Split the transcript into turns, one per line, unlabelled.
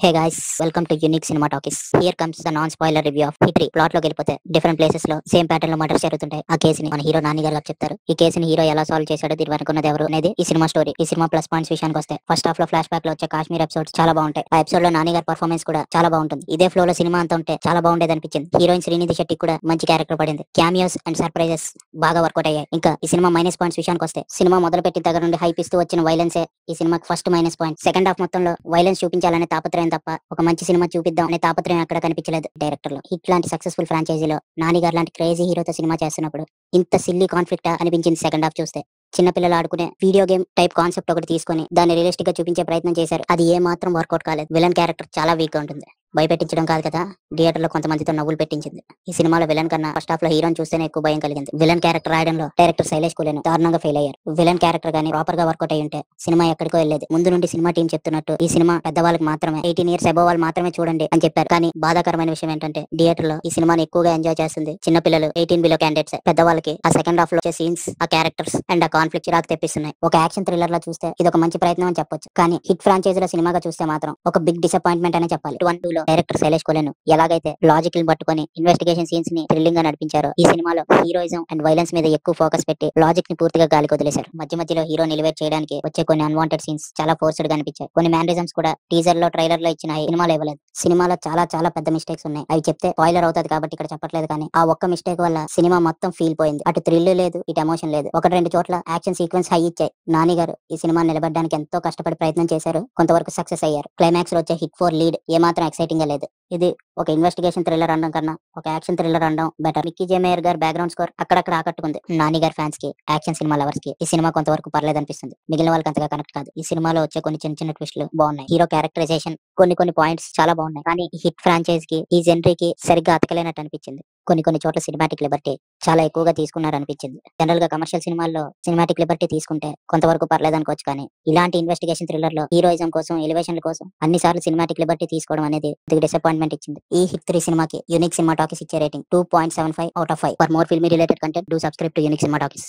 Hey guys, welcome to Unique Cinema Talkies. Here comes the non-spoiler review of Hitri. Plot లోకి వెళ్ళిపోతే different places లో same pattern లో murders జరుగుతుంటాయి. ఆ కేసుని మన హీరో నాని గారు చెప్తారు. ఈ కేసుని హీరో ఎలా సాల్వ్ చేశాడో దీని వెనుకున్నది ఎవరు అనేది ఈ సినిమా స్టోరీ. ఈ సినిమా ప్లస్ పాయింట్స్ విషయానికి వస్తే ఫస్ట్ హాఫ్ లో ఫ్లాష్ బ్యాక్ లో వచ్చే కాశ్మీర్ ఎపిసోడ్స్ చాలా బాగుంటాయి. ఆ ఎపిసోడ్ లో నాని గారి పర్ఫార్మెన్స్ కూడా చాలా బాగుంటుంది. ఇదే ఫ్లో లో సినిమా అంతా ఉంటే చాలా బాగుండేది అనిపించింది. హీరోయిన్ శ్రీనిధి శెట్టి కూడా మంచి క్యారెక్టర్ పడింది. క్యామియోస్ అండ్ సర్ప్రైజెస్ బాగా వర్కౌట్ అయ్యాయి. ఇంకా ఈ సినిమా మైనస్ పాయింట్స్ విషయానికి వస్తే సినిమా మొదలు పెట్టిన దగ్గర నుండి హైప్ ఇస్తూ వచ్చిన వైలెన్సే ఈ సినిమాకి first minus point. Second half మొత్తంలో వైలెన్స్ చూపించాలనే తాపత్రయం తప్ప ఒక మంచి సినిమా చూపిద్దాం అనే తాపత్రయం అక్కడ కనిపించలేదు డైరెక్టర్ లో. హిట్ లాంటి సక్సెస్ఫుల్ ఫ్రాంచైజీలో నాని గారు లాంటి క్రేజీ హీరోతో సినిమా చేస్తున్నప్పుడు ఇంత సిల్లీ కాన్ఫ్లిక్ట్ అనిపించింది సెకండ్ హాఫ్ చూస్తే. చిన్నపిల్లలు ఆడుకునే వీడియో గేమ్ టైప్ కాన్సెప్ట్ ఒకటి తీసుకొని దాన్ని రియలిస్టిక్ గా చూపించే ప్రయత్నం చేశారు. అది ఏ మాత్రం వర్కౌట్ కాలేదు. విలన్ క్యారెక్టర్ చాలా వీక్ గా ఉంటుంది. భయపెట్టించడం కాదు కదా, థియేటర్ లో కొంతమందితో నవ్వులు పెట్టించింది. ఈ సినిమాలో విలన్ కన్నా ఫస్ట్ హాఫ్ లో హీరోని చూస్తేనే ఎక్కువ భయం కలిగింది. విలన్ క్యారెక్టర్ రాయడంలో డైరెక్టర్ శైలేష్ కులేను దారుణంగా ఫెయిల్ అయ్యారు. విలన్ క్యారెక్టర్ గానీ ప్రాపర్ గా వర్కౌట్ అయి ఉంటే సినిమా ఎక్కడికో వెళ్ళేది. ముందు నుండి సినిమా టీం చెప్తున్నట్టు ఈ సినిమా పెద్దవాళ్ళకి మాత్రమే, 18 years అబోవ్ వాళ్ళు మాత్రమే చూడండి అని చెప్పారు. కానీ బాధాకరమైన విషయం ఏంటంటే థియేటర్ లో ఈ సినిమాని ఎక్కువగా ఎంజాయ్ చేస్తుంది చిన్నపిల్లలు, 18 బిలో క్యాండిడేట్స్. పెద్దవాళ్ళకి ఆ సెకండ్ హాఫ్ లో వచ్చే సీన్స్, ఆ క్యారెక్టర్స్ అండ్ ఆ కాన్ఫ్లిక్ట్ చిరాకు తెప్పిస్తున్నాయి. ఒక యాక్షన్ థ్రిల్లర్ లో చూస్తే ఇది ఒక మంచి ప్రయత్నం అని చెప్పొచ్చు. కానీ హిట్ ఫ్రాంచైజీ లో సినిమాగా చూస్తే మాత్రం ఒక బిగ్ డిసప్పాయింట్మెంట్ అనే చెప్పాలి. 1, 2 లో డైరెక్టర్ శైలేష్ కులేను ఎలాగైతే లాజిక్ పట్టుకొని ఇన్వెస్టిగేషన్ సీన్స్ ని థ్రిల్లింగ్ గా నడిపించారో ఈ సినిమాలో హీరోయిజం అండ్ వైలెన్స్ మీద ఎక్కువ ఫోకస్ పెట్టి లాజిక్ ని పూర్తిగా గాలికి వదిలేశారు. మధ్య మధ్యలో హీరో ఎలివేట్ చేయడానికి వచ్చే కొన్ని అన్వాంటెడ్ సీన్స్ చాలా ఫోర్స్డ్ గా అనిపించాయి. కొన్ని మ్యానరిజమ్స్ కూడా టీజర్ లో, ట్రైలర్ లో ఇచ్చిన సినిమాలో ఇవ్వలేదు. సినిమాలో చాలా చాలా పెద్ద మిస్టేక్స్ ఉన్నాయి. అవి చెప్తే స్పాయిలర్ అవుతుంది కాబట్టి ఇక్కడ చెప్పట్లేదు. కానీ ఆ ఒక్క మిస్టేక్ వల్ల సినిమా మొత్తం ఫీల్ పోయింది. అటు థ్రిల్ లేదు, ఇటు ఎమోషన్ లేదు. ఒకటి రెండు చోట్ల యాక్షన్ సీక్వెన్స్ హై ఇచ్చాయి. నాని గారు ఈ సినిమా నిలబడడానికి ఎంతో కష్టపడి ప్రయత్నం చేశారు. కొంతవరకు సక్సెస్ అయ్యారు. క్లైమాక్స్ లో వచ్చే హిట్ 4 లీడ్ ఏమాత్రం ఎక్సైటింగ్ గా లేదు. ఇది ఒక ఇన్వెస్టిగేషన్ థ్రిల్లర్ అనడం కన్నా ఒక యాక్షన్ థ్రిల్లర్ అనడం బెటర్. మిక్కీ జే మేయర్ గారి బ్యాక్గ్రౌండ్ స్కోర్ అక్కడక్కడ ఆకట్టుకుంది. నాని గారి ఫ్యాన్స్ కి, యాక్షన్ సినిమా లవర్స్ కి ఈ సినిమా కొంతవరకు పర్లేదు అనిపిస్తుంది. మిగిలిన వాళ్ళకి అంతగా కనెక్ట్ కాదు. ఈ సినిమాలో వచ్చే కొన్ని చిన్న చిన్న ట్విస్టులు బాగున్నాయి. హీరో క్యారెక్టరైజేషన్ కొన్ని పాయింట్స్ చాలా బాగున్నాయి. కానీ ఈ హిట్ ఫ్రాంచైజ్ కి, ఈ జెనరీకి సరిగ్గా అతకలేనట్టు అనిపించింది. కొన్ని చోట్ల సినిమాటిక్ లిబర్టీ చాలా ఎక్కువగా తీసుకున్నారు అనిపించింది. జనరల్ గా కమర్షియల్ సినిమాల్లో సినిమాటిక్ లిబర్టీ తీసుకుంటే కొంతవరకు పర్లేదు అనుకోవచ్చు. కానీ ఇలాంటి ఇన్వెస్టిగేషన్ థ్రిల్లర్ లో హీరోయిజం కోసం, ఎలివేషన్ కోసం అన్ని సార్లు సినిమాటిక్ లిబర్టీ తీసుకోవడం అనేది డిసప్పాయింట్మెంట్ ఇచ్చింది. ఈ హిట్ 3 సినిమాకి యూనిక్ సినిమా టాకీస్ ఇచ్చే rating 2.75 out of 5. For more filmy related content do subscribe to unique cinema talkies.